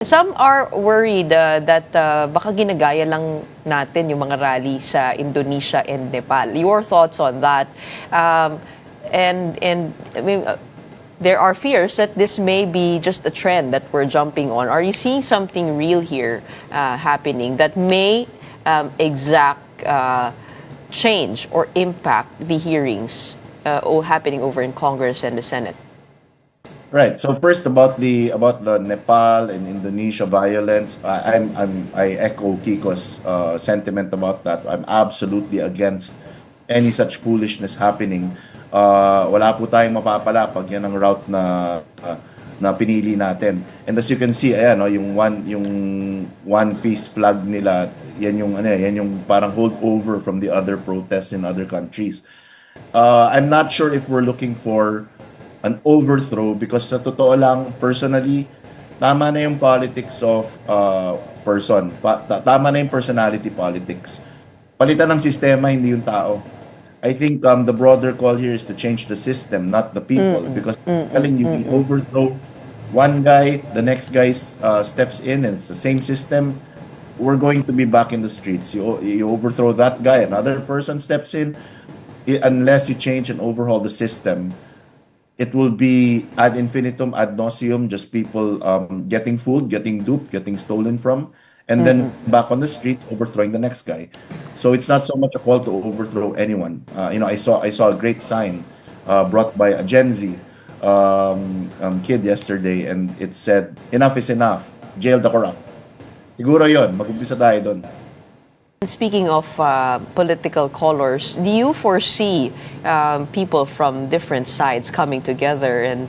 Some are worried that baka ginagaya lang natin yung mga rally sa Indonesia and Nepal. Your thoughts on that? And I mean, there are fears that this may be just a trend that we're jumping on. Are you seeing something real here happening that may exact change or impact the hearings happening over in Congress and the Senate? Right. So first about the Nepal and Indonesia violence, I echo Kiko's sentiment about that. I'm absolutely against any such foolishness happening. Wala po tayong mapapala pag yan ang route na pinili natin. And as you can see, ayan, no, yung one piece flag nila, yan yung parang holdover from the other protests in other countries. I'm not sure if we're looking for an overthrow because sa totoo lang, personally, tama na yung politics of person. Tama na yung personality politics. Palitan ng sistema, hindi yung tao. I think the broader call here is to change the system, not the people. Because telling you overthrow one guy, the next guy steps in and it's the same system, we're going to be back in the streets. You overthrow that guy, another person steps in, unless you change and overhaul the system, it will be ad infinitum, ad nauseum, just people getting food, getting duped, getting stolen from, and then back on the streets overthrowing the next guy. So it's not so much a call to overthrow anyone. I saw a great sign brought by a Gen Z kid yesterday, and it said, "Enough is enough. Jail the corrupt." Siguro yon, mag-umpisa tayo doon. Speaking of political colors, do you foresee people from different sides coming together? And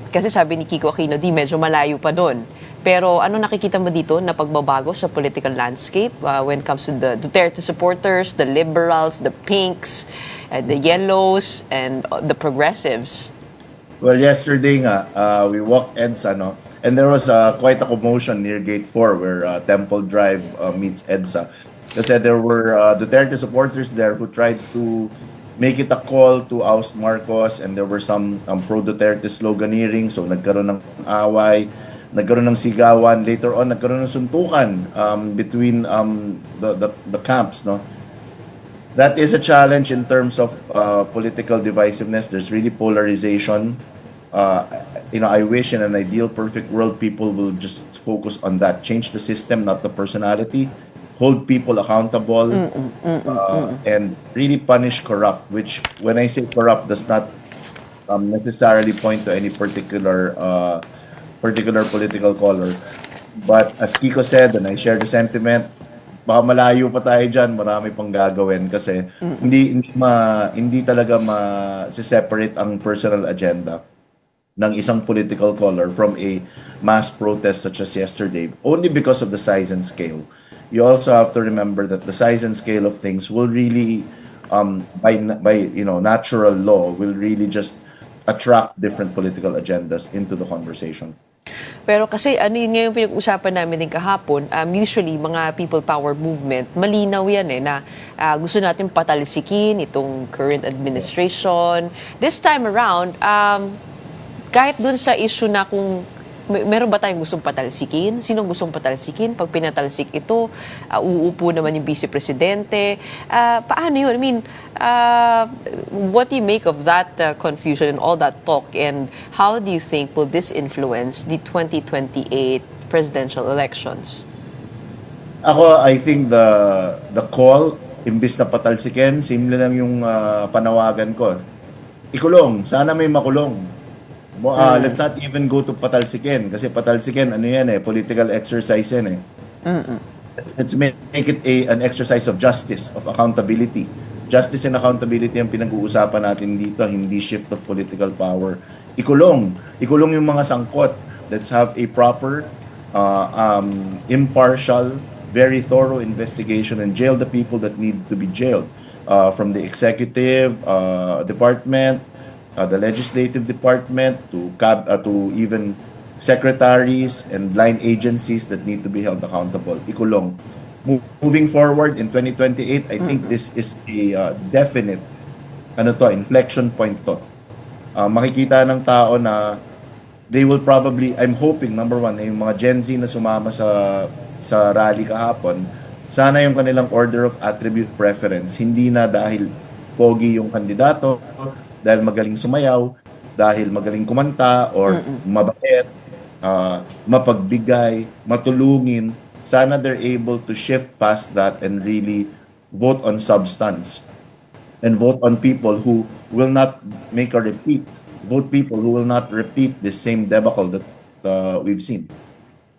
kasi sabi ni Kiko Aquino, di medyo malayo pa doon. Pero ano nakikita mo dito na pagbabago sa political landscape when it comes to the Duterte supporters, the liberals, the pinks, the yellows, and the progressives? Well, yesterday nga, we walked EDSA, no? And there was quite a commotion near Gate 4 where Temple Drive meets EDSA. Kasi there were Duterte supporters there who tried to make it a call to oust Marcos, and there were some pro-Duterte sloganeering, so nagkaroon ng away, nagkaroon ng sigawan, later on nagkaroon ng suntukan between the camps, no? That is a challenge in terms of political divisiveness. There's really polarization. I wish in an ideal perfect world people will just focus on that, change the system, not the personality, hold people accountable, and really punish corrupt, which when I say corrupt does not necessarily point to any particular political color. But as Kiko said, and I share the sentiment, baka malayo pa tayo dyan, marami pang gagawin kasi hindi talaga ma-separate ang personal agenda ng isang political color from a mass protest such as yesterday, only because of the size and scale. You also have to remember that the size and scale of things will really, by natural law, will really just attract different political agendas into the conversation. Pero kasi ano yun nga yung pinag-usapan namin din kahapon, usually mga people power movement, malinaw yan na gusto natin patalsikin itong current administration. This time around, kahit dun sa issue na kung meron ba tayong gustong patalsikin? Sinong gustong patalsikin? Pag pinatalsik ito, uupo naman yung vice-presidente. Paano yun? I mean, what do you make of that confusion and all that talk? And how do you think will this influence the 2028 presidential elections? I think the call, imbis na patalsikin, simple lang yung panawagan ko. Ikulong. Sana may makulong. Let's not even go to patalsikin kasi patalsikin ano yan political exercise yan Let's make it an exercise of justice, of accountability. Justice and accountability ang pinag-uusapan natin dito, hindi shift of political power. Ikulong yung mga sangkot. Let's have a proper impartial, very thorough investigation and jail the people that need to be jailed, from the executive department, the legislative department, to even secretaries and line agencies that need to be held accountable. Ikulong. Moving forward in 2028, I think this is a definite inflection point to. Makikita ng tao na they will probably, I'm hoping, number one, na yung mga Gen Z na sumama sa rally kahapon, sana yung kanilang order of attribute preference, hindi na dahil pogi yung kandidato, dahil magaling sumayaw, dahil magaling kumanta, or mabait, mapagbigay, matulungin. Sana they're able to shift past that and really vote on substance and vote on people who will not make a repeat. Vote people who will not repeat the same debacle that we've seen.